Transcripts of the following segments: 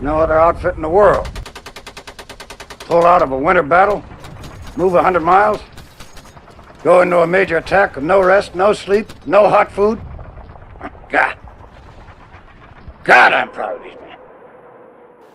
No other outfit in the world. Pull out of a winter battle, move 100 miles, go into a major attack with no rest, no sleep, no hot food. God. God, I'm proud of these men.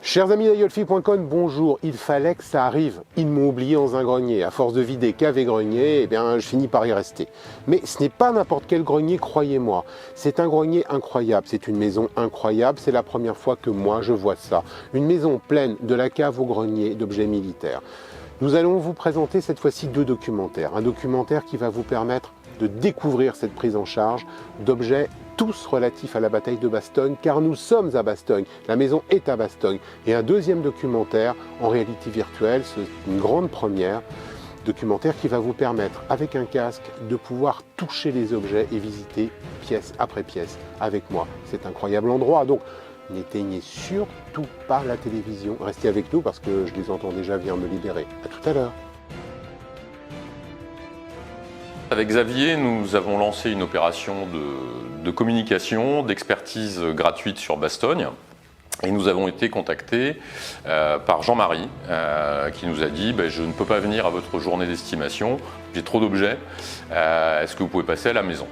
Chers amis d'Aiolfi.com, bonjour. Il fallait que ça arrive. Ils m'ont oublié dans un grenier. À force de vider cave et grenier, eh bien, je finis par y rester. Mais ce n'est pas n'importe quel grenier, croyez-moi. C'est un grenier incroyable. C'est une maison incroyable. C'est la première fois que moi, je vois ça. Une maison pleine de la cave au grenier d'objets militaires. Nous allons vous présenter cette fois-ci deux documentaires. Un documentaire qui va vous permettre de découvrir cette prise en charge d'objets tous relatifs à la bataille de Bastogne, car nous sommes à Bastogne, la maison est à Bastogne. Et un deuxième documentaire en réalité virtuelle, c'est une grande première, documentaire qui va vous permettre, avec un casque, de pouvoir toucher les objets et visiter pièce après pièce avec moi. C'est un incroyable endroit, donc n'éteignez surtout pas la télévision. Restez avec nous parce que je les entends déjà venir me libérer. À tout à l'heure. Avec Xavier, nous avons lancé une opération de communication, d'expertise gratuite sur Bastogne. Et nous avons été contactés par Jean-Marie qui nous a dit je ne peux pas venir à votre journée d'estimation, j'ai trop d'objets, est-ce que vous pouvez passer à la maison?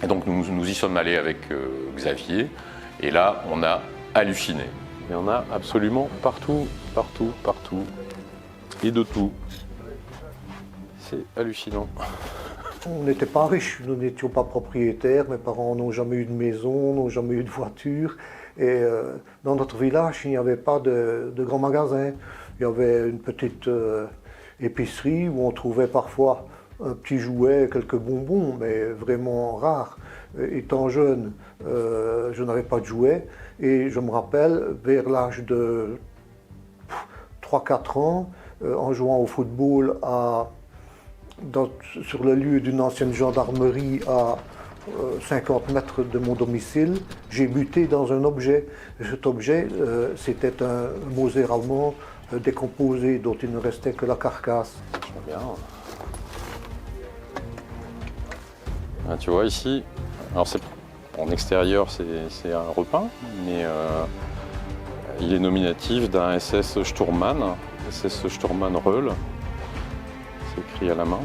Et donc nous y sommes allés avec Xavier et là on a halluciné. Il y en a absolument partout, partout, partout et de tout. C'est hallucinant. On n'était pas riches, nous n'étions pas propriétaires, mes parents n'ont jamais eu de maison, n'ont jamais eu de voiture. Et dans notre village, il n'y avait pas de grand magasin. Il y avait une petite épicerie où on trouvait parfois un petit jouet, quelques bonbons, mais vraiment rares. Étant jeune, je n'avais pas de jouets. Et je me rappelle, vers l'âge de 3-4 ans, en jouant au football sur le lieu d'une ancienne gendarmerie à 50 mètres de mon domicile, j'ai buté dans un objet. Et cet objet, c'était un Moser allemand décomposé dont il ne restait que la carcasse. Bien. Ah, tu vois ici, alors en extérieur c'est un repeint, mais il est nominatif d'un SS Sturmann, SS Sturmann Reul. C'est écrit à la main.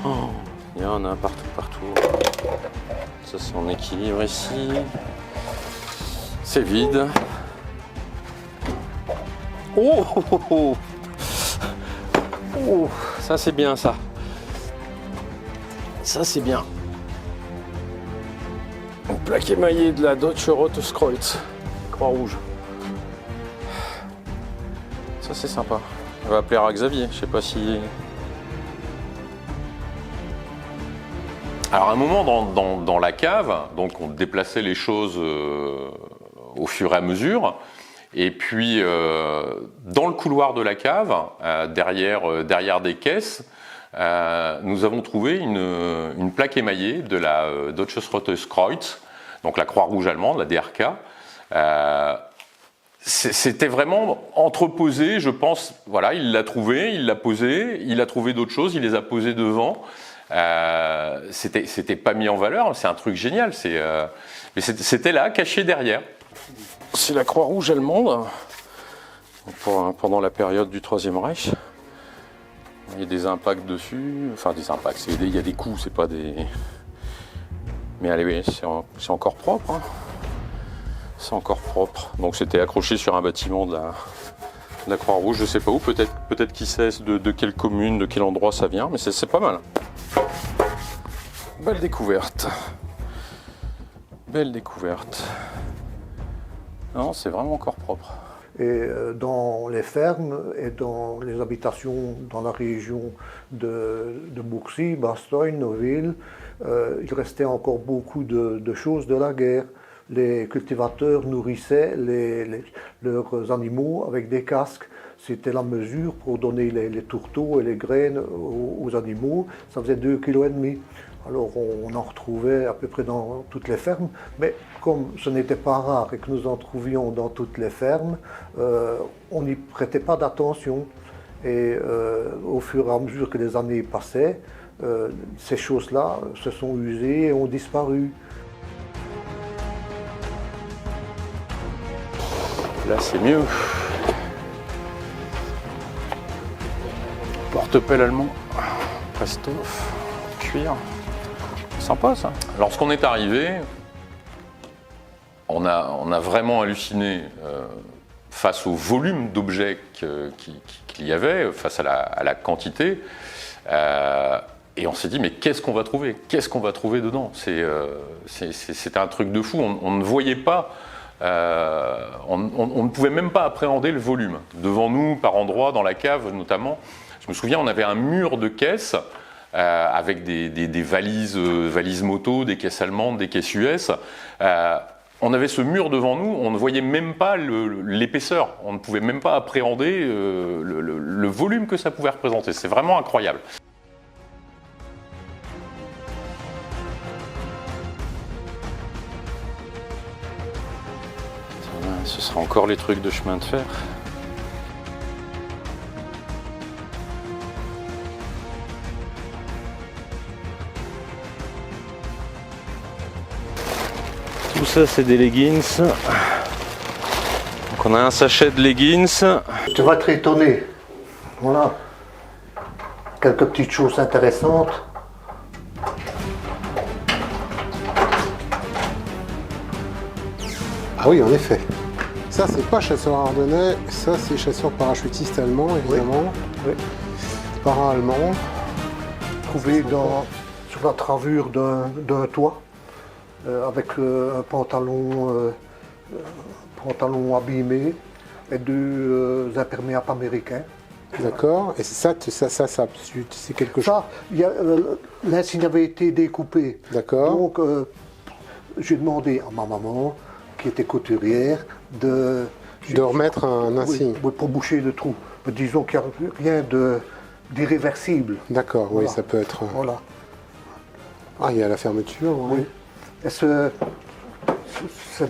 Oh, il y en a partout, partout. Ça c'est en équilibre ici. C'est vide. Oh, oh, oh, oh. Oh, ça c'est bien ça. Ça c'est bien. Une plaque émaillée de la Deutsche Rotes Kreuz. Croix-Rouge. Ça c'est sympa. On va appeler à Xavier, je sais pas si... Alors à un moment dans la cave, donc on déplaçait les choses au fur et à mesure, et puis dans le couloir de la cave, derrière des caisses, nous avons trouvé une plaque émaillée de la Deutsches Rotes Kreuz, donc la Croix-Rouge allemande, la DRK. C'était vraiment entreposé, je pense, voilà, il l'a trouvé, il l'a posé, il a trouvé d'autres choses, il les a posées devant. C'était pas mis en valeur, c'est un truc génial, mais c'était là, caché derrière. C'est la Croix-Rouge allemande, pendant la période du Troisième Reich. Il y a des impacts dessus, enfin des impacts, il y a des coups, c'est pas des... Mais allez, c'est encore propre, hein. C'est encore propre. Donc c'était accroché sur un bâtiment de la Croix-Rouge, je sais pas où, peut-être qui sait de quelle commune, de quel endroit ça vient, mais c'est pas mal. Belle découverte. Belle découverte. Non, c'est vraiment encore propre. Et dans les fermes et dans les habitations dans la région de Bouxy, Bastogne, Noville, il restait encore beaucoup de choses de la guerre. Les cultivateurs nourrissaient leurs animaux avec des casques. C'était la mesure pour donner les tourteaux et les graines aux animaux. Ça faisait 2,5 kg. Alors on en retrouvait à peu près dans toutes les fermes, mais comme ce n'était pas rare et que nous en trouvions dans toutes les fermes, on n'y prêtait pas d'attention. Et au fur et à mesure que les années passaient, ces choses-là se sont usées et ont disparu. Là, c'est mieux. Porte-pelle allemand. Prestoff. Cuir. Sympa ça. Lorsqu'on est arrivé, on a vraiment halluciné face au volume d'objets qu'il y avait, face à la quantité. Et on s'est dit, mais qu'est-ce qu'on va trouver? Qu'est-ce qu'on va trouver dedans? C'était un truc de fou. On ne voyait pas, on ne pouvait même pas appréhender le volume. Devant nous, par endroits, dans la cave notamment, je me souviens, on avait un mur de caisses avec des valises moto, des caisses allemandes, des caisses US. On avait ce mur devant nous, on ne voyait même pas l'épaisseur, on ne pouvait même pas appréhender le volume que ça pouvait représenter. C'est vraiment incroyable. Ce sera encore les trucs de chemin de fer. Tout ça, c'est des leggings. Donc on a un sachet de leggings. Tu vas être étonné. Voilà. Quelques petites choses intéressantes. Ah oui, en effet. Ça, c'est pas chasseur ardennais, ça, c'est chasseur parachutiste allemand, évidemment. Oui. Para allemand. Trouvé sur la travure d'un toit, avec un pantalon abîmé et deux imperméables américains. D'accord. Et ça, c'est quelque chose. Ça, l'insigne avait été découpé. D'accord. Donc, j'ai demandé à ma maman, qui était couturière, de remettre un insigne. Oui, pour boucher le trou. Mais disons qu'il n'y a rien d'irréversible. D'accord, Voilà. oui, ça peut être. Voilà. Ah, il y a la fermeture. Oui. Et cette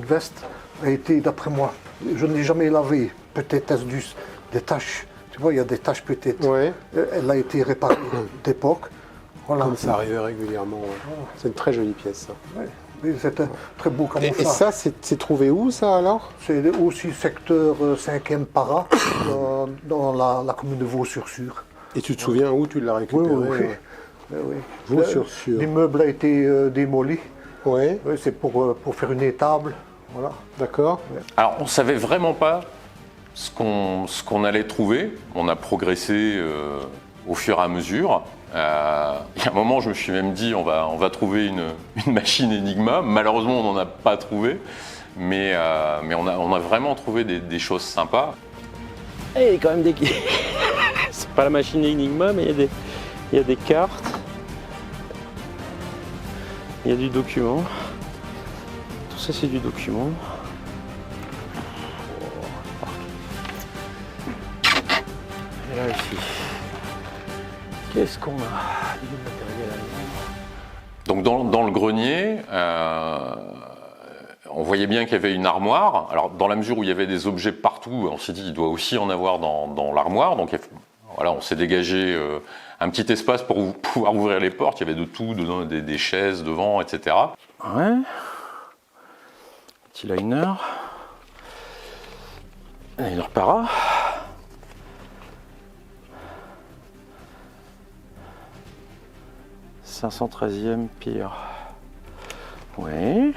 veste a été, d'après moi, je ne l'ai jamais lavée. Peut-être est-ce des taches. Tu vois, il y a des taches peut-être. Ouais. Elle a été réparée d'époque. Voilà. Comme ça arrivait régulièrement. Ouais. C'est une très jolie pièce, ça. Oui. Oui, c'est un très beau Et camouflage. ça, c'est trouvé où, ça, alors? C'est aussi secteur 5e para, dans la commune de Vaux-sur-Sûre. Et tu te souviens où tu l'as récupéré? Oui. Vaux-sur-Sûre. L'immeuble a été démoli. Oui, Oui, c'est pour faire une étable. Voilà. d'accord. Alors, on ne savait vraiment pas ce qu'on allait trouver. On a progressé au fur et à mesure. Il y a un moment, je me suis même dit, on va trouver une machine Enigma. Malheureusement, on n'en a pas trouvé, mais on a vraiment trouvé des choses sympas. Et il y a quand même des... C'est pas la machine Enigma, mais il y a des cartes. Il y a du document. Tout ça, c'est du document. Et là, ici. Qu'est-ce qu'on a? Du matériel allemand. Donc dans le grenier, on voyait bien qu'il y avait une armoire. Alors dans la mesure où il y avait des objets partout, on s'est dit il doit aussi en avoir dans l'armoire. Donc voilà, on s'est dégagé un petit espace pour pouvoir ouvrir les portes. Il y avait de tout dedans, des chaises devant, etc. Ouais. Petit liner. Liner para. « 513e pire. » Oui.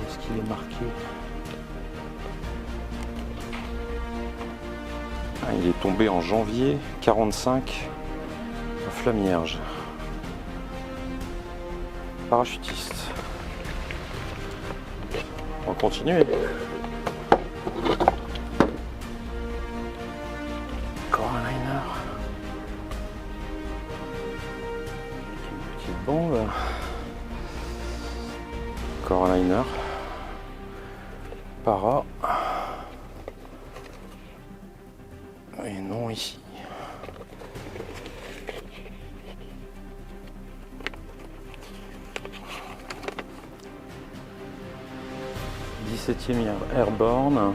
Est-ce qu'il est marqué? Ah, il est tombé en janvier 45 à Flamierge. Parachutiste. On va continuer. Encore un liner. Une petite bombe. Encore un liner. Para. Et non ici. E Airborne.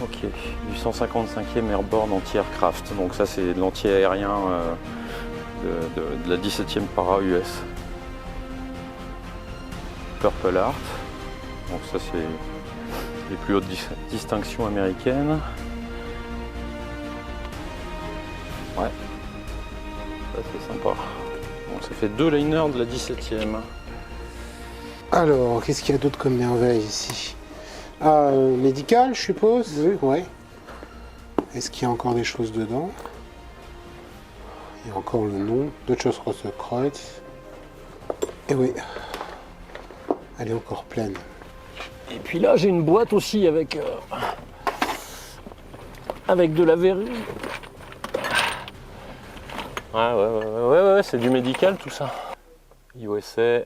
Ok, du 155e Airborne anti-aircraft. Donc ça c'est de l'anti-aérien de la 17e para US. Purple Heart. Donc ça c'est les plus hautes distinctions américaines. Ouais, ça c'est sympa. Donc ça fait 2 liners de la 17e. Alors, qu'est-ce qu'il y a d'autre comme merveille ici? Ah, médical, je suppose? Oui. Ouais. Est-ce qu'il y a encore des choses dedans? Il y a encore le nom, Deutsches Rote Kreuz. Et oui, elle est encore pleine. Et puis là j'ai une boîte aussi avec de la verrue. Ouais, c'est du médical tout ça. USA.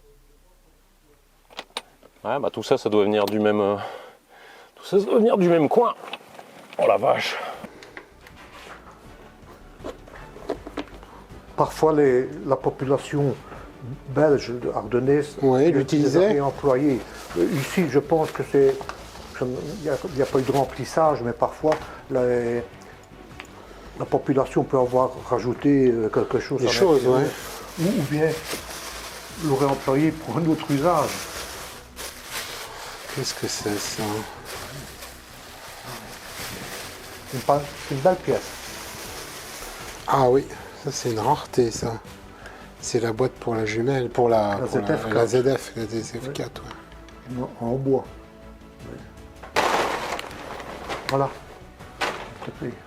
Ouais, bah tout ça, ça doit venir du même. Tout ça doit venir du même coin. Oh la vache. Parfois, la population belge ardennaise l'utilisait. les employés. Ici, je pense que c'est. Il n'y a pas eu de remplissage, mais parfois la population peut avoir rajouté quelque chose. Des choses, ouais. Ou bien l'aurait employé pour un autre usage. Qu'est-ce que c'est ça? C'est une belle pièce. Ah oui, ça c'est une rareté ça. C'est la boîte pour la jumelle, pour la ZF4. La ZF, la ZF4, ouais. En bois. Voilà.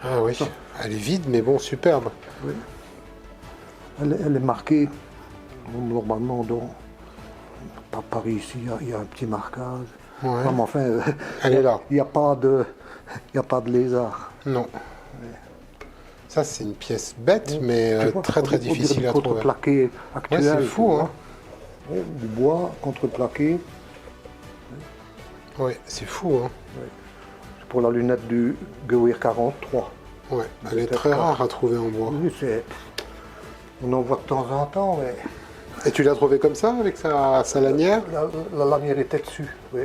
Ah oui, elle est vide mais bon, superbe. Oui. Elle est marquée, normalement, par ici, il y a un petit marquage. Ouais. Non, mais enfin, Elle est là. Il n'y a pas de lézard. Non. Ça c'est une pièce bête mais Tu vois, très très on dirait difficile du à trouver. contreplaqué actuel. Ouais, c'est fou, tu vois. hein. Ouais, du bois, contreplaqué. Ouais, c'est fou, hein. C'est pour la lunette du Gewir 43. Ouais, elle est très rare à trouver en bois. Oui, on en voit de temps en temps, mais Et tu l'as trouvé comme ça, avec sa lanière? la lanière était dessus, oui.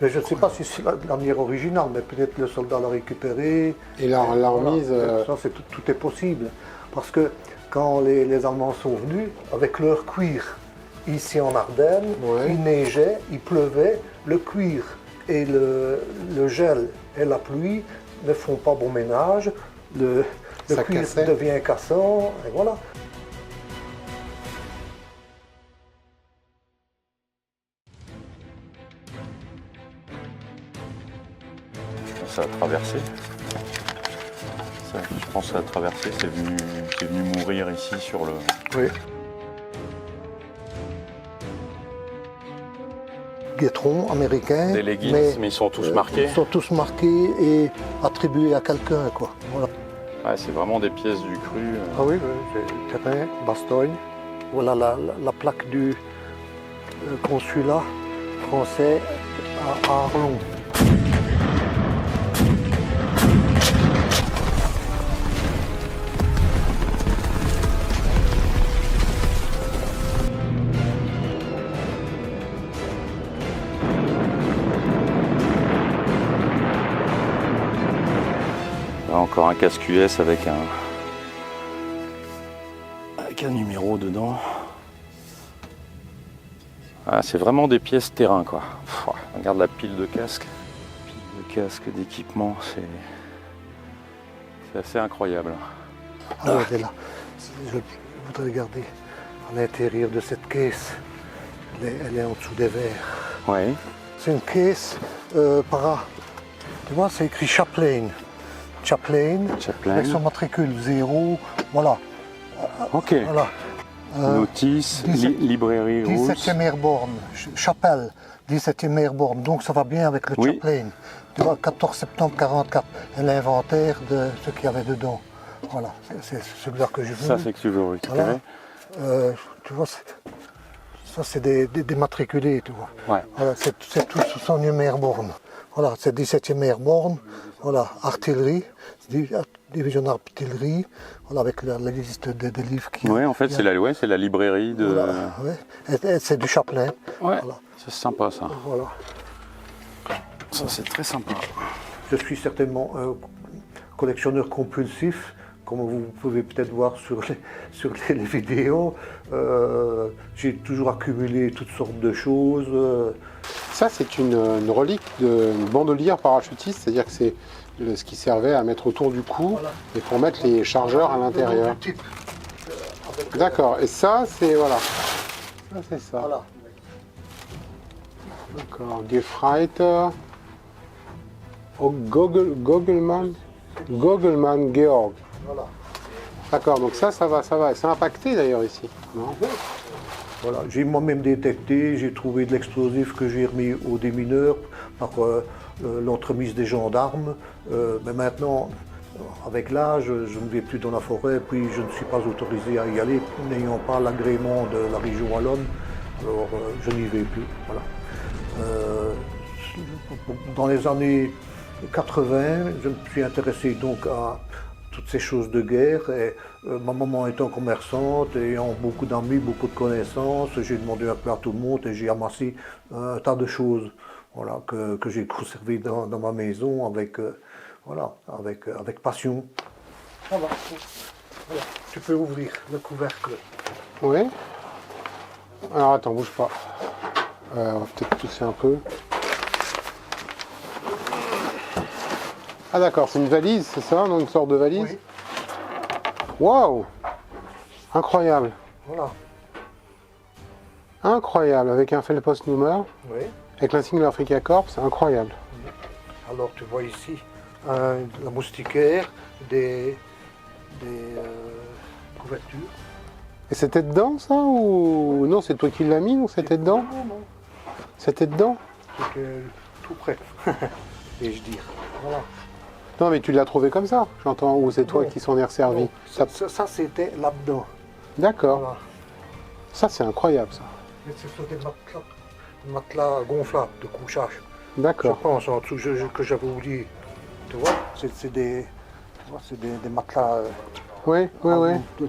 Mais je ne sais pas si c'est la lanière originale, mais peut-être le soldat l'a récupérée. Et l'a remise. Ça, tout est possible. Parce que quand les Allemands sont venus, avec leur cuir, ici en Ardennes, Ouais. il neigeait, il pleuvait, le cuir et le gel et la pluie ne font pas bon ménage, le Ça cuir cassait. devient cassant, et voilà. Ça a traversé. Ça, je pense que ça a traversé, c'est venu mourir ici sur le. Oui. Guetron américain. Des leggings, mais ils sont tous marqués. Ils sont tous marqués et attribués à quelqu'un, quoi. Voilà. Ouais, c'est vraiment des pièces du cru. Ah oui, c'est terrain, Bastogne. Voilà la plaque du consulat français à Arlon. Là, encore un casque US avec un numéro dedans. Ah, c'est vraiment des pièces terrain, quoi. Pff, regarde la pile de casques. Pile de casques, d'équipements, c'est assez incroyable. Ah ouais, elle est là. Je voudrais regarder à l'intérieur de cette caisse. Elle est en dessous des verres. Ouais. C'est une caisse tu vois, c'est écrit Chaplain. Chaplain, avec son matricule 0, voilà. Ok. Voilà. Notice, 17 librairie russe. 17e Airborne, Chapelle, 17e Airborne, donc ça va bien avec le Oui. Chaplain. Tu vois, 14 septembre 44, et l'inventaire de ce qu'il y avait dedans. Voilà, c'est celui-là que je veux. Ça, c'est que tu veux récupérer. Voilà. Tu vois, ça c'est des matriculés, tu vois. Ouais. Voilà, c'est tout sous son numéro Airborne. Voilà, c'est 17e Airborne, voilà, artillerie, division d'artillerie, voilà, avec la liste des livres qui. Ouais, en fait, c'est la librairie de. Voilà, ouais. Et c'est du Chaplain. Ouais. Voilà. C'est sympa ça. Voilà. Ça, c'est très sympa. Je suis certainement un collectionneur compulsif. comme vous pouvez peut-être voir sur les vidéos, j'ai toujours accumulé toutes sortes de choses. Ça, c'est une relique d'une bandolière parachutiste, c'est-à-dire que c'est ce qui servait à mettre autour du cou et pour mettre les chargeurs à l'intérieur. D'accord, et ça, c'est voilà. Ça, c'est ça. Voilà. D'accord, Gefreiter. Oh, Gogelmann Georg. Voilà. D'accord, donc ça va. C'est impacté d'ailleurs ici, non? Voilà. J'ai moi-même détecté, j'ai trouvé de l'explosif que j'ai remis au démineur par l'entremise des gendarmes. Mais maintenant, avec l'âge, je ne vais plus dans la forêt, puis je ne suis pas autorisé à y aller, n'ayant pas l'agrément de la région wallonne. Alors, je n'y vais plus. Voilà. Dans les années 80, je me suis intéressé donc à toutes ces choses de guerre. Et ma maman étant commerçante, ayant beaucoup d'amis, beaucoup de connaissances, j'ai demandé un peu à tout le monde et j'ai amassé un tas de choses, voilà, que j'ai conservées dans ma maison avec, voilà, avec passion. Ça va. Voilà. Tu peux ouvrir le couvercle. Oui. Alors attends, bouge pas. On va peut-être pousser un peu. Ah d'accord, c'est une valise, c'est ça? Non, une sorte de valise? Oui. Waouh! Incroyable. Voilà. Incroyable, avec un Feldpost Nummer, Oui. avec l'insigne de l'Africa Corps, c'est incroyable. Alors tu vois ici la moustiquaire, des couvertures. Et c'était dedans ça ou non, c'est toi qui l'as mis ou c'était dedans? Non. C'était dedans? C'était tout près, vais-je dire. Voilà. Non mais tu l'as trouvé comme ça, j'entends, ou c'est toi Non. qui s'en est resservi? Non, ça, c'était là-dedans. D'accord, Voilà. ça c'est incroyable ça. Mais ce sont des matelas gonflables de couchage. Je D'accord, pense en dessous que j'avais oublié. Tu vois, c'est des matelas. oui. Tout.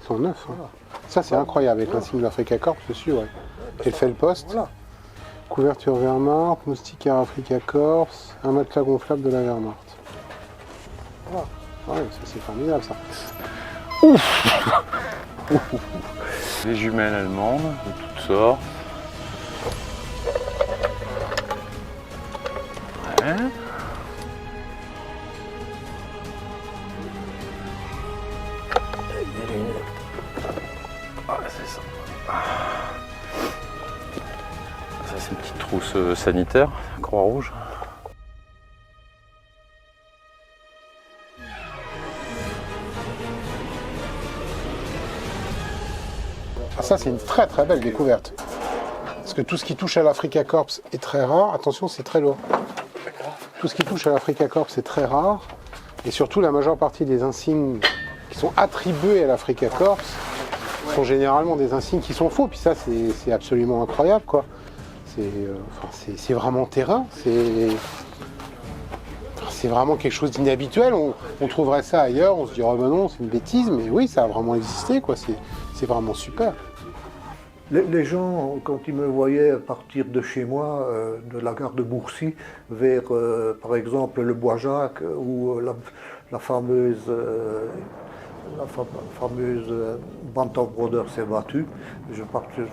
Ils sont neufs. Hein. Voilà. Ça c'est incroyable, avec l'insigne de l'Africa Corps dessus, ouais. Et le Feldpost, Voilà. couverture Wehrmacht, moustiquaire Africa Corps, un matelas gonflable de la Wehrmacht. Voilà. Ouais, ça c'est formidable ça. Des jumelles allemandes de toutes sortes. Ouais. Ah, c'est ça. Ça, c'est une petite trousse sanitaire, Croix-Rouge. Ah, ça c'est une très très belle découverte. Parce que tout ce qui touche à l'Africa Corps est très rare. Attention, c'est très lourd. Tout ce qui touche à l'Africa Corps est très rare. Et surtout, la majeure partie des insignes qui sont attribués à l'Africa Corps sont généralement des insignes qui sont faux. Puis ça, c'est absolument incroyable, quoi. C'est vraiment terrain. C'est vraiment quelque chose d'inhabituel. On trouverait ça ailleurs, on se dirait, oh ben non, c'est une bêtise. Mais oui, ça a vraiment existé, quoi. C'est vraiment super. Les gens, quand ils me voyaient partir de chez moi, de la gare de Bourcy, vers, par exemple, le Bois-Jacques, où la fameuse Bantam Brothers s'est battue.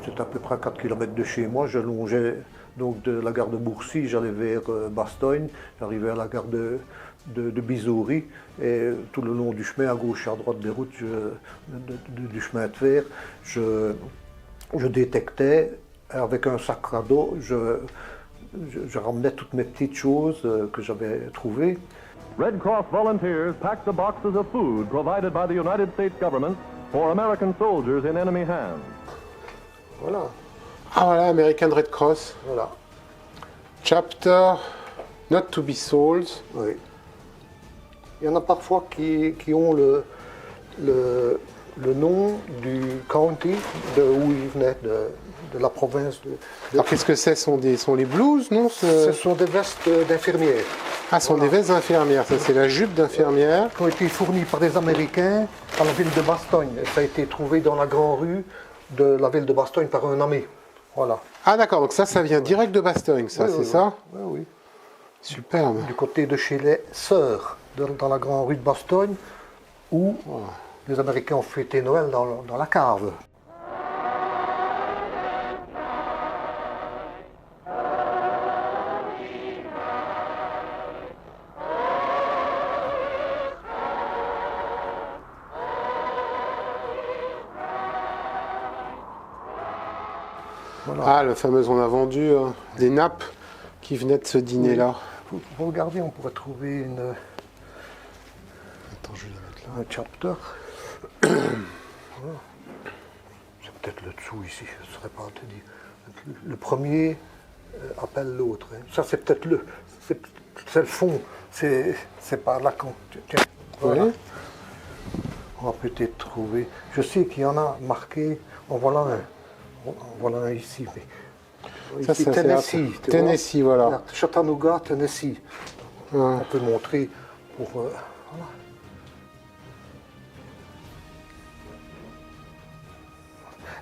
C'était à peu près 4 km de chez moi. Je longeais donc de la gare de Bourcy, j'allais vers Bastogne, j'arrivais à la gare de Bizoury, et tout le long du chemin, à gauche et à droite des routes du chemin de fer, je détectais, avec un sac à dos, je ramenais toutes mes petites choses que j'avais trouvées. Red Cross volunteers packed the boxes of food provided by the United States government for American soldiers in enemy hands. Voilà, Ah voilà, American Red Cross. voilà. Chapter Not to be sold. Oui. Il y en a parfois qui ont le nom du county où ils venaient, de la province. Alors qu'est-ce que c'est? Sont les blouses, non? Ce sont des vestes d'infirmières Ah, ce sont des vestes d'infirmières. Ça, c'est la jupe d'infirmière. qui ont été fournies par des Américains à la ville de Bastogne. Et ça a été trouvé dans la grande rue de la ville de Bastogne par un ami. Voilà. Ah d'accord, donc ça vient direct de Bastogne, ça, Oui, c'est oui, ça? oui. Oui, oui. Superbe. Du côté de chez les Sœurs, dans la grande rue de Bastogne. où les Américains ont fêté Noël dans la cave. Voilà. Ah, le fameux, on a vendu des nappes qui venaient de ce dîner-là. Vous regardez, on pourrait trouver Attends, je vais les mettre là. un chapter. Voilà. C'est peut-être le dessous ici, je ne saurais pas te dire. Le premier appelle l'autre. Hein. Ça, c'est peut-être c'est le fond. C'est par là qu'on... Tiens, voilà. Oui. On va peut-être trouver... Je sais qu'il y en a marqué... En voilà un. En voilà un ici. Mais... Ça, Ici, c'est Tennessee. tu Tennessee, vois. voilà. Regarde, Chattanooga, Tennessee. Ouais. On peut montrer pour... voilà.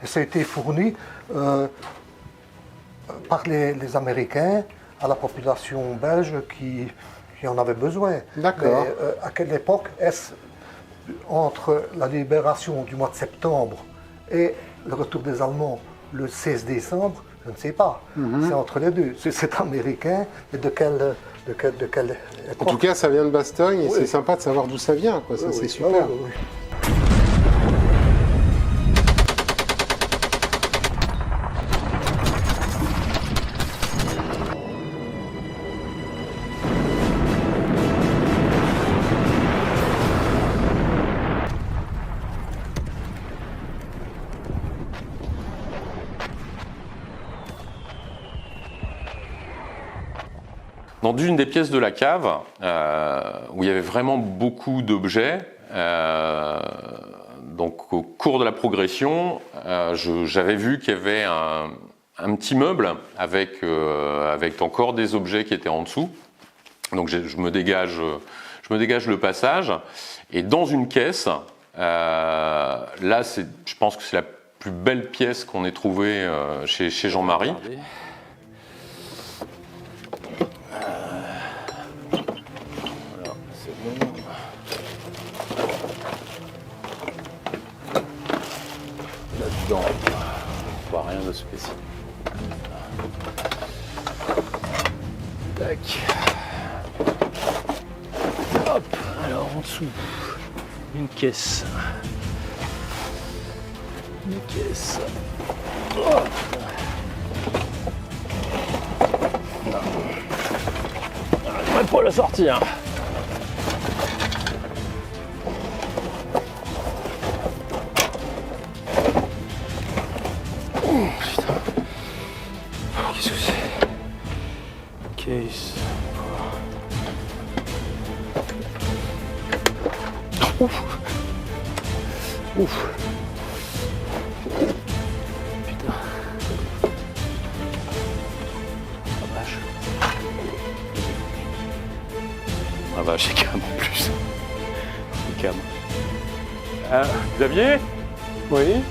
Et ça a été fourni par les Américains à la population belge qui en avait besoin. D'accord. Mais à quelle époque est-ce entre la libération du mois de septembre et le retour des Allemands le 16 décembre? Je ne sais pas. C'est entre les deux. C'est américain, mais de quelle En tout cas, ça vient de Bastogne et Oui. c'est sympa de savoir d'où ça vient, quoi. Ça, Oui, c'est oui. super. Oui, oui, oui. Dans une des pièces de la cave, où il y avait vraiment beaucoup d'objets, donc au cours de la progression, j'avais vu qu'il y avait un petit meuble avec encore des objets qui étaient en dessous. Donc je me dégage le passage, et dans une caisse, là je pense que c'est la plus belle pièce qu'on ait trouvée chez Jean-Marie. Là-dedans, on voit rien de spécial. Tac. Hop, alors en dessous, une caisse. Une caisse. Hop. Je vais pas la sortir. Qu'est-ce que c'est? Case. Ouf. Ouf. Putain. Ah vache. Ah vache, c'est cam en plus. C'est cam. Xavier, Oui.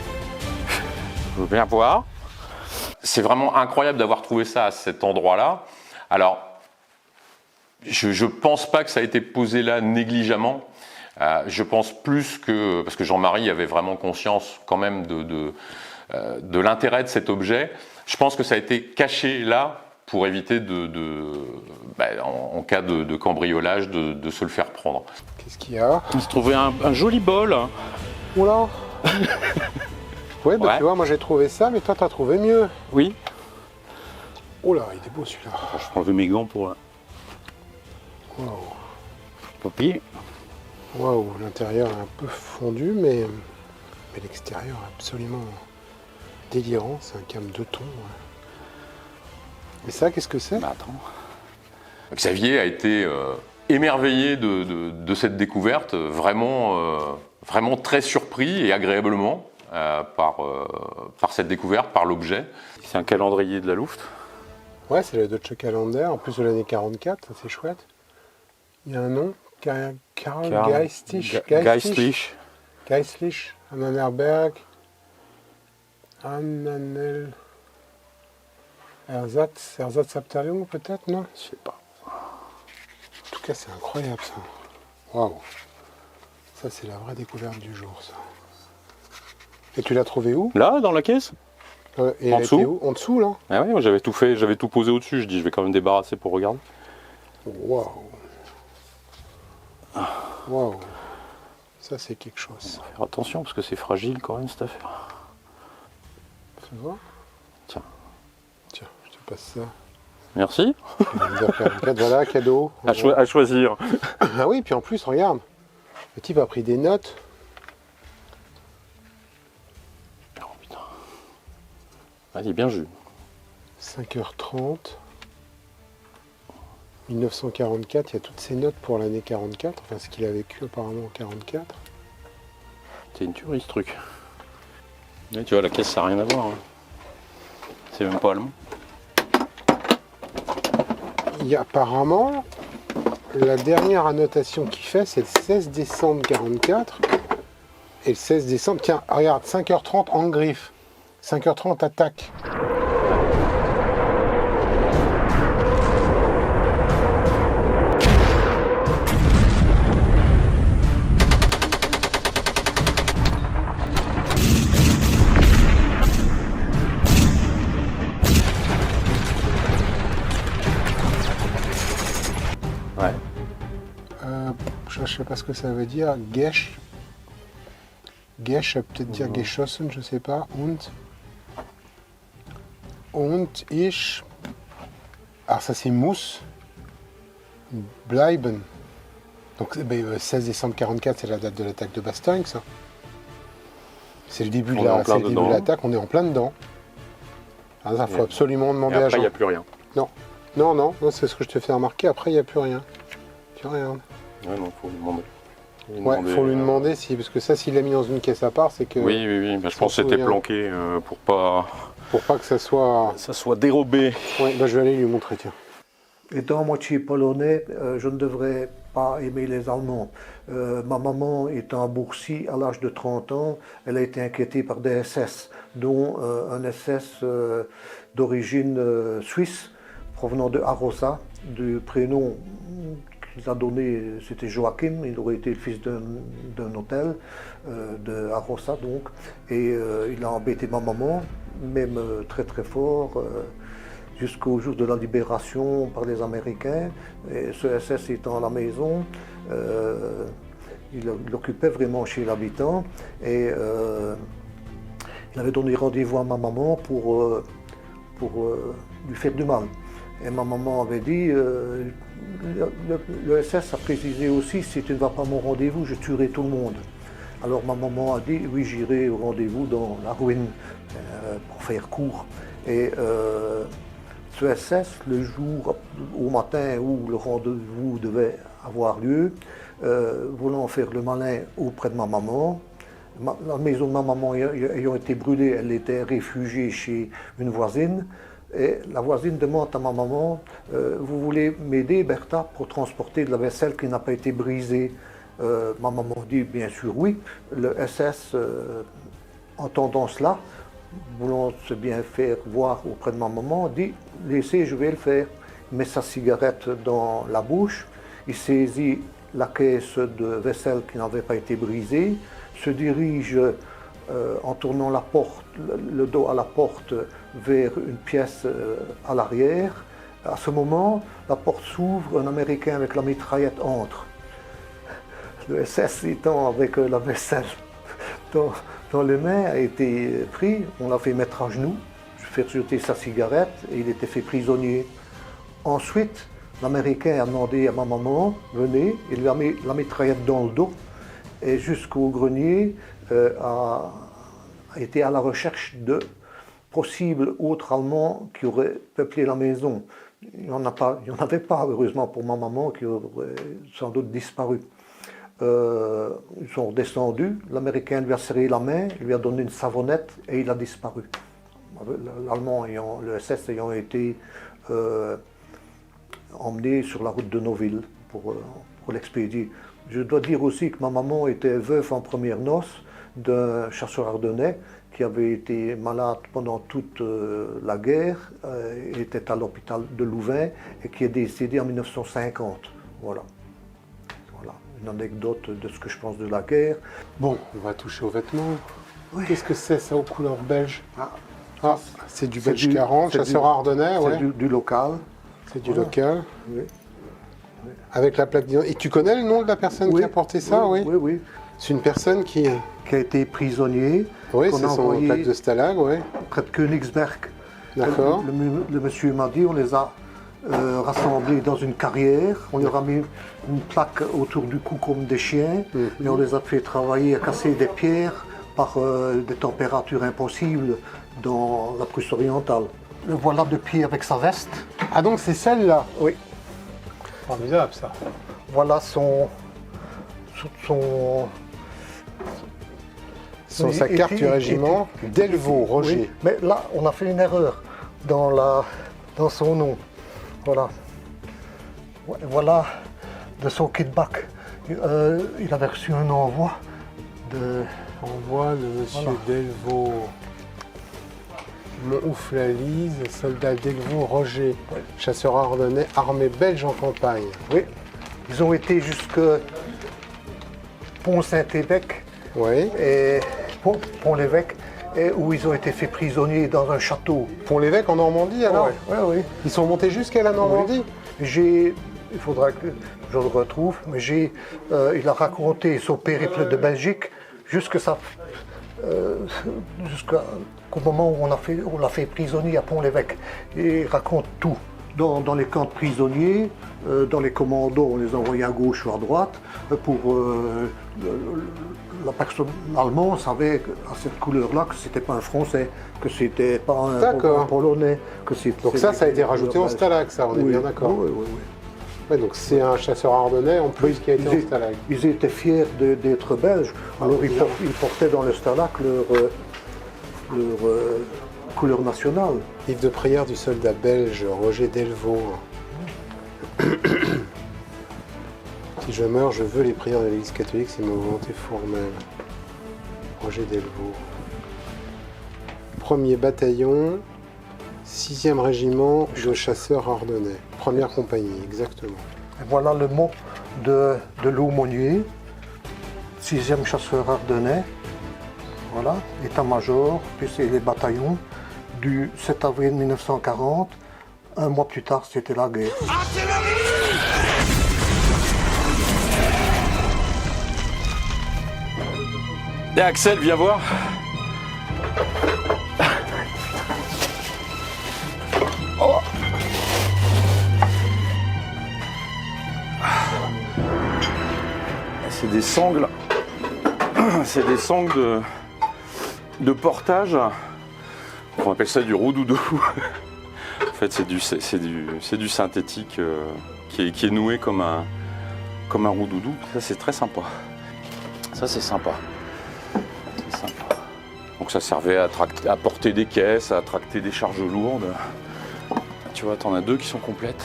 je veux bien voir. C'est vraiment incroyable d'avoir trouvé ça à cet endroit-là. Alors, je pense pas que ça a été posé là négligemment. Je pense plus que, parce que Jean-Marie avait vraiment conscience quand même de l'intérêt de cet objet, je pense que ça a été caché là pour éviter en cas de cambriolage, de se le faire prendre. Qu'est-ce qu'il y a? on se trouvait un joli bol. Oula. Ouais, bah Ouais. tu vois, moi j'ai trouvé ça, mais toi t'as trouvé mieux. Oui. Oh là, il est beau celui-là. Je prends mes gants pour Waouh. papier. Waouh, l'intérieur est un peu fondu, mais l'extérieur est absolument délirant. C'est un cam 2 tons. Ouais. Et ça, qu'est-ce que c'est? Bah attends. Xavier a été émerveillé de cette découverte, vraiment très surpris et agréablement par cette découverte, par l'objet. C'est un calendrier de la Luft. Ouais, c'est le Deutsche Calender, en plus de l'année 44, ça, c'est chouette. Il y a un nom, Karl Geistlich. Geistlich, Annenberg, Annanel, Ersatzabteilung peut-être, non? Je sais pas. En tout cas, c'est incroyable ça. Waouh. Ça, c'est la vraie découverte du jour, ça. Et tu l'as trouvé où? Là, dans la caisse? Et En elle était dessous où? En dessous, là? Ah ouais, moi j'avais tout fait, j'avais tout posé au-dessus. Je dis, je vais quand même débarrasser pour regarder. Waouh! Waouh! Ça, c'est quelque chose. Faire attention parce que c'est fragile quand même cette affaire. Fais voir. Tiens. Tiens, je te passe ça. Merci. 44, voilà, cadeau. À choisir. Ah oui, puis en plus, regarde. Le type a pris des notes. Oh putain. Ah, il est bien jus. 5h30. 1944, il y a toutes ces notes pour l'année 44, enfin ce qu'il a vécu apparemment en 44. C'est une tuerie ce truc. Mais tu vois, la caisse ça n'a rien à voir. Hein. C'est même pas allemand. Il y a apparemment, la dernière annotation qu'il fait, c'est le 16 décembre 44. Et le 16 décembre, tiens, regarde, 5h30 en griffe. 5h30 attaque. Ouais. Je ne sais pas ce que ça veut dire. Gesch. Gesch, ça peut peut-être dire geschossen, je ne sais pas. Und ich. Alors ça c'est muss. Bleiben. Donc 16 décembre 44, c'est la date de l'attaque de Bastogne, ça. C'est le début On de est en plein début dedans. de l'attaque, on est en plein dedans. Ah, ça, faut absolument Et demander à après, il Jean. n'y a plus rien. Non, c'est ce que je te fais remarquer. Après, il n'y a plus rien. Tu regardes. Ouais, non, faut lui demander. Ouais, faut lui demander si, parce que ça, s'il l'a mis dans une caisse à part, c'est que Oui. Bah, je Je pense que m'en c'était souviens. planqué pour pas pour pas que ça soit. ça soit dérobé. Ouais, bah, je vais aller lui montrer, tiens. Étant moitié polonais, je ne devrais pas aimer les Allemands. Ma maman étant à Bourcy à l'âge de 30 ans, elle a été inquiétée par des SS, dont un SS d'origine suisse, provenant de Arosa, du prénom qu'il a donné, c'était Joachim, il aurait été le fils d'un hôtel de Arosa donc, et il a embêté ma maman, même très très fort. Jusqu'au jour de la libération par les Américains. Et ce SS étant à la maison, il l'occupait vraiment chez l'habitant et il avait donné rendez-vous à ma maman pour lui faire du mal. Et ma maman avait dit, le SS a précisé aussi, si tu ne vas pas à mon rendez-vous, je tuerai tout le monde. Alors ma maman a dit, oui, j'irai au rendez-vous dans la ruine, pour faire court. Et ce SS, le jour au matin où le rendez-vous devait avoir lieu, voulant faire le malin auprès de ma maman, la maison de ma maman ayant été brûlée, elle était réfugiée chez une voisine. Et la voisine demande à ma maman, vous voulez m'aider, Bertha, pour transporter de la vaisselle qui n'a pas été brisée? Ma maman dit bien sûr oui. Le SS, entendant cela, voulant se bien faire voir auprès de ma maman, dit « Laissez, je vais le faire ». Il met sa cigarette dans la bouche, il saisit la caisse de vaisselle qui n'avait pas été brisée, se dirige en tournant la porte, le dos à la porte vers une pièce à l'arrière. À ce moment, la porte s'ouvre, un Américain avec la mitraillette entre. Le SS étant avec la vaisselle dans les mains a été pris, on l'a fait mettre à genoux, faire jeter sa cigarette et il était fait prisonnier. Ensuite, l'Américain a demandé à ma maman, venez, il lui a mis la mitraillette dans le dos et jusqu'au grenier a été à la recherche de possibles autres Allemands qui auraient peuplé la maison. Il n'y en avait pas, heureusement pour ma maman, qui aurait sans doute disparu. Ils sont redescendus, l'Américain lui a serré la main, lui a donné une savonnette et il a disparu. L'Allemand, le SS ayant été emmené sur la route de Noville pour l'expédier. Je dois dire aussi que ma maman était veuve en premières noces d'un chasseur ardennais qui avait été malade pendant toute la guerre, était à l'hôpital de Louvain et qui est décédé en 1950. Voilà. une anecdote de ce que je pense de la guerre. Bon, on va toucher aux vêtements. Oui. Qu'est-ce que c'est ça aux couleurs belges? Ah, C'est du c'est belge du- 40, c'est chasseur du- ardennais, c'est ouais. du local. C'est du Voilà. local. Oui. Avec la plaque d'identité. Et tu connais le nom de la personne qui a porté ça, oui? Oui, oui. C'est une personne qui... Qui a été prisonnier. Oui, qu'on c'est a son envoyé plaque de stalag, oui. près de Königsberg. D'accord. Le monsieur m'a dit, on les a rassemblés dans une carrière. On leur a mis une plaque autour du cou comme des chiens. Et on les a fait travailler à casser des pierres par des températures impossibles dans la Prusse orientale. Le voilà depuis avec sa veste. Ah, donc c'est celle-là? Oui. Formidable, ça. Voilà son Sa Et- carte et- du et- régiment, et- Delvaux, Roger. Oui, mais là, on a fait une erreur dans son nom. Voilà. Voilà de son kit-back. Il avait reçu un envoi de... Envoi de monsieur Voilà. Delvaux. Mont-Ouf-la-Lise, soldat Delvaux, Roger. Chasseur ardennais, armée belge en campagne. Oui, ils ont été jusque Pont-Saint-Évêque Oui. et Pont-l'Évêque, et où ils ont été faits prisonniers dans un château. Pont-l'Évêque en Normandie, alors? Oui. Ils sont montés jusqu'à la Normandie? Il faudra que je le retrouve, mais il a raconté son périple de Belgique jusqu'au moment où on l'a fait prisonnier à Pont-l'Évêque. Et il raconte tout. Dans les camps de prisonniers, dans les commandos, on les envoyait à gauche ou à droite. La personne allemande savait à cette couleur-là que c'était pas un Français, que c'était pas un Polonais. Donc ça a été rajouté en stalag, ça, on est bien d'accord. Oui. Ouais, donc c'est un chasseur ardennais en plus qui a été en stalag. Ils étaient fiers d'être belges, alors ils portaient dans le stalag leur couleur nationale. Livre de prière du soldat belge Roger Delvaux. Si je meurs, je veux les prières de l'Église catholique, c'est ma volonté formelle. Roger Delvaux. 1er bataillon, 6e régiment de chasseurs ardennais. Première compagnie, exactement. Et voilà le mot de l'aumônier, 6e chasseur ardennais. Voilà, état-major, puis c'est les bataillons du 7 avril 1940. Un mois plus tard, c'était la guerre. Et Axel, viens voir. C'est des sangles. C'est des sangles de portage. On appelle ça du roudoudou. En fait, c'est du synthétique qui est noué comme un roudoudou. Ça, c'est très sympa. Ça, c'est sympa. C'est sympa. Donc ça servait à porter des caisses, à tracter des charges lourdes. Tu vois, t'en as deux qui sont complètes.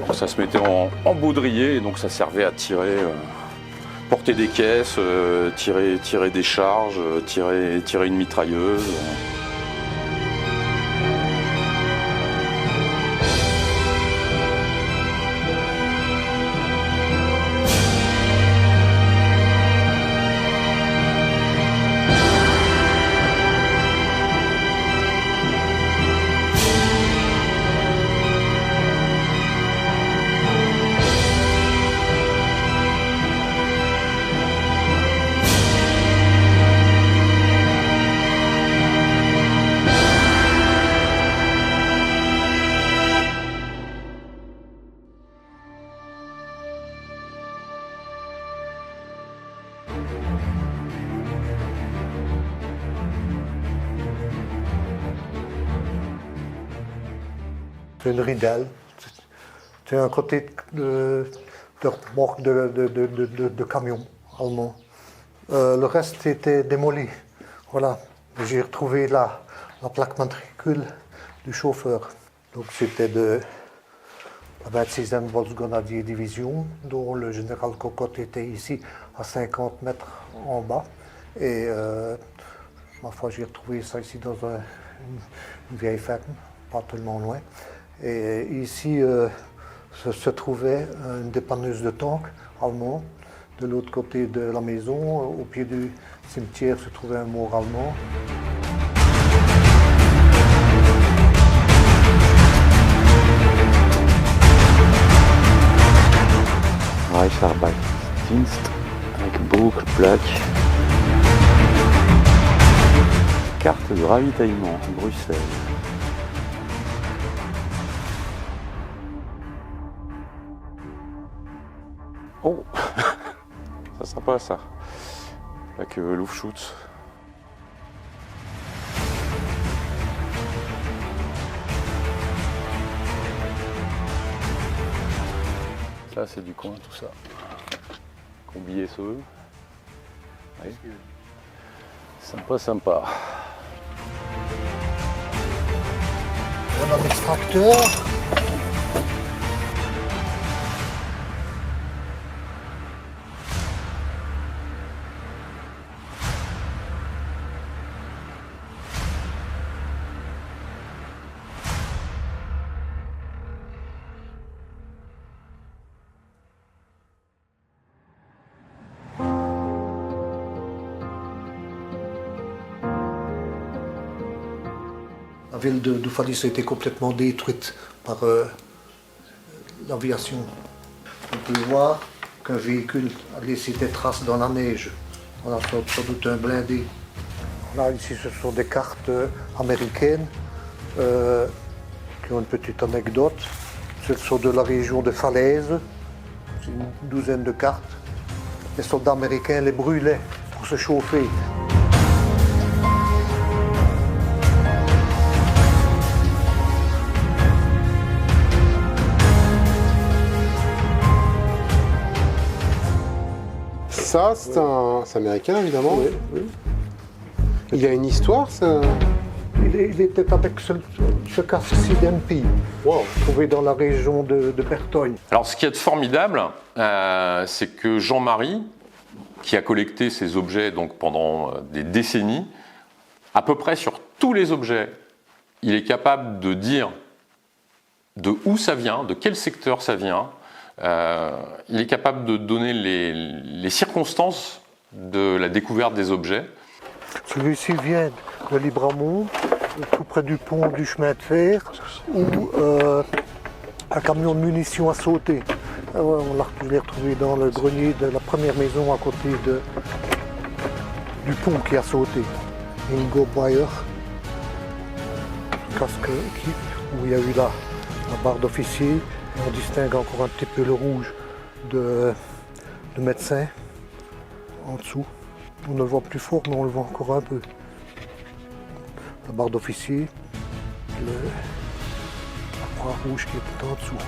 Donc ça se mettait en baudrier et donc ça servait à tirer, porter des caisses, tirer des charges, tirer une mitrailleuse. C'est une ridelle. C'est un côté de remorque de camion allemand. Le reste était démoli. Voilà. J'ai retrouvé la plaque matricule du chauffeur. Donc c'était de la 26e Volksgrenadier Division, dont le général Cocotte était ici à 50 mètres en bas. Et ma foi, j'ai retrouvé ça ici dans une vieille ferme, pas tellement loin. Et ici, se trouvait une dépanneuse de tanks allemand. De l'autre côté de la maison, au pied du cimetière, se trouvait un mort allemand. Reicharbeitsdienst avec boucle, plaque. Carte de ravitaillement, Bruxelles. Oh, c'est sympa ça. Avec Louvschutz. Ça c'est du coin tout ça. Combi SOE. Oui. Sympa, sympa. On a l'extracteur. La ville d'Oufalis a été complètement détruite par l'aviation. On peut voir qu'un véhicule a laissé des traces dans la neige. On a sans doute un blindé. Là, ici, ce sont des cartes américaines qui ont une petite anecdote. Elles sont de la région de Falaise. C'est une douzaine de cartes. Les soldats américains les brûlaient pour se chauffer. Ça, c'est américain, évidemment. Oui, oui. Il y a une histoire, ça. Il était avec ce casque CDMP, trouvé dans la région de Bertogne. Alors, ce qui est formidable, c'est que Jean-Marie, qui a collecté ces objets donc, pendant des décennies, à peu près sur tous les objets, il est capable de dire de où ça vient, de quel secteur ça vient. Il est capable de donner les circonstances de la découverte des objets. Celui-ci vient de Libramont, tout près du pont du chemin de fer, où un camion de munitions a sauté. Je l'ai retrouvé dans le grenier de la première maison à côté du pont qui a sauté. Ingo Bayer, casque où il y a eu la barre d'officier. On distingue encore un petit peu le rouge de médecin en dessous. On ne le voit plus fort, mais on le voit encore un peu. La barre d'officier, la croix rouge qui est en dessous.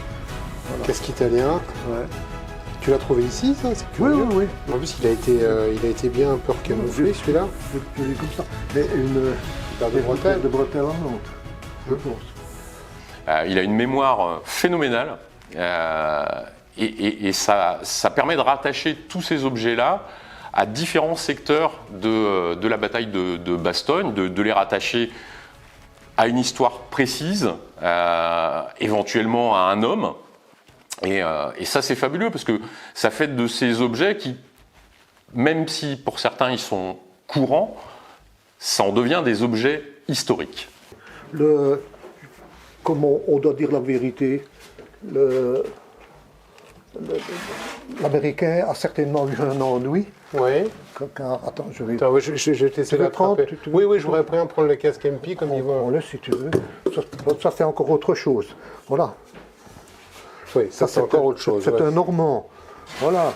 Voilà. Casque italien. Ouais. Tu l'as trouvé ici, ça? C'est Oui, curieux. oui, oui. En plus, il a été bien un peu recamouflé, celui-là. Comme ça. Mais une paire de bretelles. de bretelles en montre, je pense. Il a une mémoire phénoménale et ça permet de rattacher tous ces objets-là à différents secteurs de la bataille de Bastogne, de les rattacher à une histoire précise, éventuellement à un homme. Et ça, c'est fabuleux parce que ça fait de ces objets qui, même si pour certains ils sont courants, ça en devient des objets historiques. Comment on doit dire la vérité, l'Américain a certainement eu un ennui. Oui. Attends, je vais... Attends, je vais t'essayer Tu veux prendre, d'attraper. Oui, je voudrais bien prendre le casque MP comme il va. Prends-le si tu veux. Ça c'est encore autre chose. Voilà. Oui, ça c'est encore autre chose. C'est ouais. un Normand. Voilà.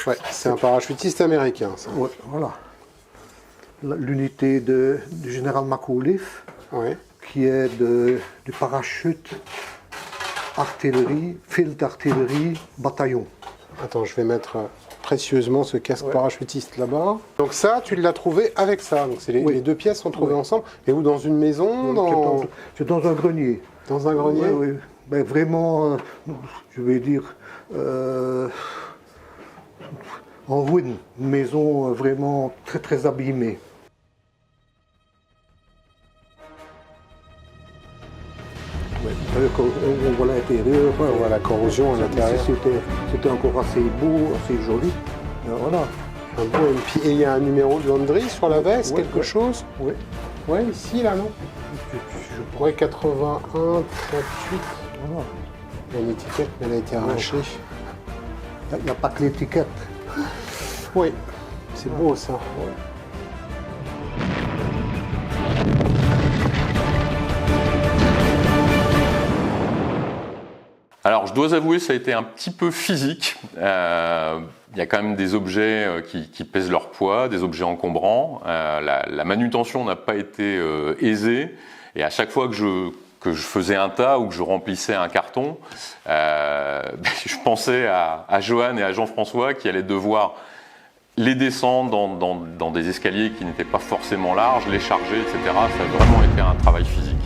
Ouais, c'est un parachutiste américain, ça. Ouais, voilà. L'unité du général Macauliffe, Oui. qui est du parachute artillerie, fil d'artillerie, bataillon. Attends, je vais mettre précieusement ce casque parachutiste là-bas. Donc ça, tu l'as trouvé avec ça. Donc c'est les deux pièces sont trouvées ensemble. Et où, dans une maison, C'est dans un grenier. Dans un grenier. Oui, oui. Ben, vraiment, je vais dire, en ruine. Une maison vraiment très très abîmée. on voit l'intérieur. Ouais, on voit la corrosion à l'intérieur. C'était encore assez beau, assez joli. Voilà. Un beau MP. Et il y a un numéro de Landry sur la veste, Ouais, quelque ouais. chose? Oui. Ouais, ici, là, non? Ouais, 81, 38. Voilà. Il y a une étiquette, mais elle a été arrachée. Il n'y a pas que l'étiquette. Oui, c'est beau ça. Alors, je dois avouer, ça a été un petit peu physique. Il y a quand même des objets qui pèsent leur poids, des objets encombrants. La manutention n'a pas été aisée. Et à chaque fois que je faisais un tas ou que je remplissais un carton, je pensais à Johan et à Jean-François qui allaient devoir les descendre dans des escaliers qui n'étaient pas forcément larges, les charger, etc. Ça a vraiment été un travail physique.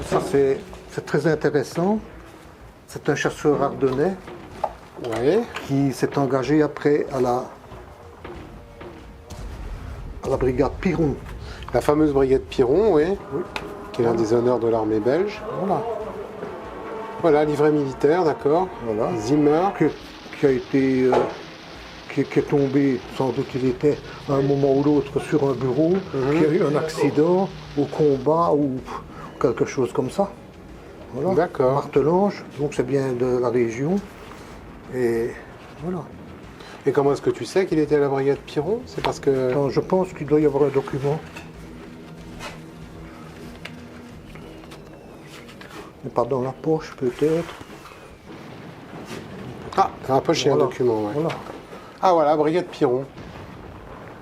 Ça, c'est très intéressant. C'est un chasseur ardennais Ouais. qui s'est engagé après à la brigade Piron. La fameuse brigade Piron, oui. Oui. Qui est l'un des honneurs de l'armée belge. Voilà. Voilà, livret militaire, d'accord. Voilà. Zimmer. Qui a été qui est tombé, sans doute il était à un moment ou l'autre sur un bureau, qui a eu un accident au combat ou quelque chose comme ça. Voilà. D'accord. Martelange, donc c'est bien de la région. Et voilà. Et comment est-ce que tu sais qu'il était à la brigade Piron? C'est parce que... Attends, je pense qu'il doit y avoir un document. Mais pas dans la poche peut-être. Ah, dans la poche, il y a un Voilà. document, ouais. Voilà. Ah voilà, brigade Piron.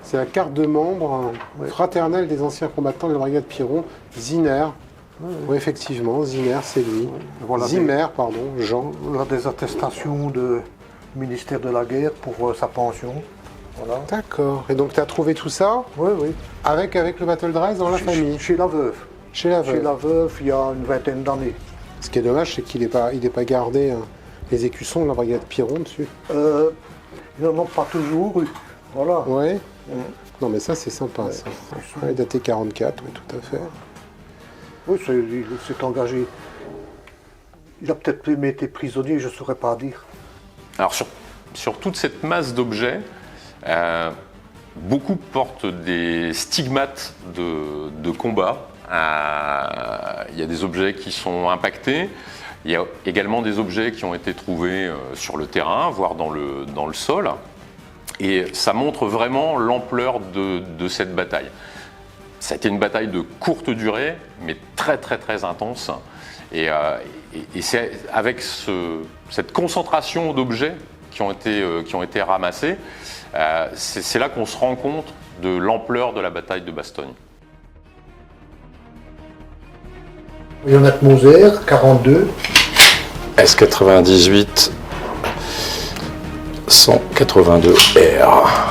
C'est la carte de membre fraternelle des anciens combattants de la brigade Piron, Ziner. Oui, effectivement, Ziner, c'est lui. Voilà Zimmer, pardon, Jean. Voilà des attestations du ministère de la Guerre pour sa pension. Voilà. D'accord. Et donc tu as trouvé tout ça Oui, oui. avec le Battle Dress dans la famille, Chez la veuve. chez la veuve. Chez la veuve, il y a une vingtaine d'années. Ce qui est dommage, c'est qu'il n'ait pas gardé les écussons de la brigade Piron dessus. Ils n'en ont pas toujours eu. Voilà. Ouais. Non mais ça c'est sympa ça. Ouais, daté 44, oui tout à fait. Oui, il s'est engagé. Il a peut-être même été prisonnier, je ne saurais pas dire. Alors sur toute cette masse d'objets, beaucoup portent des stigmates de combat. Il y a des objets qui sont impactés. Il y a également des objets qui ont été trouvés sur le terrain, voire dans le sol. Et ça montre vraiment l'ampleur de cette bataille. Ça a été une bataille de courte durée, mais très très très intense. Et c'est avec cette concentration d'objets qui ont été ramassés, c'est là qu'on se rend compte de l'ampleur de la bataille de Bastogne. Bayonnette Moser, 42. S98 182 R.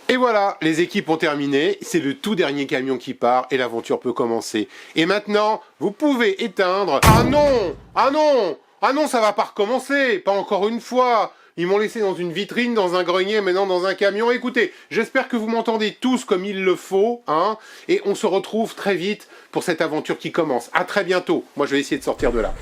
Et voilà, les équipes ont terminé, c'est le tout dernier camion qui part et l'aventure peut commencer. Et maintenant, vous pouvez éteindre... Ah non! Ah non! Ah non, ça va pas recommencer! Pas encore une fois! Ils m'ont laissé dans une vitrine, dans un grenier, maintenant dans un camion. Écoutez, j'espère que vous m'entendez tous comme il le faut, hein, et on se retrouve très vite pour cette aventure qui commence. À très bientôt. Moi, je vais essayer de sortir de là.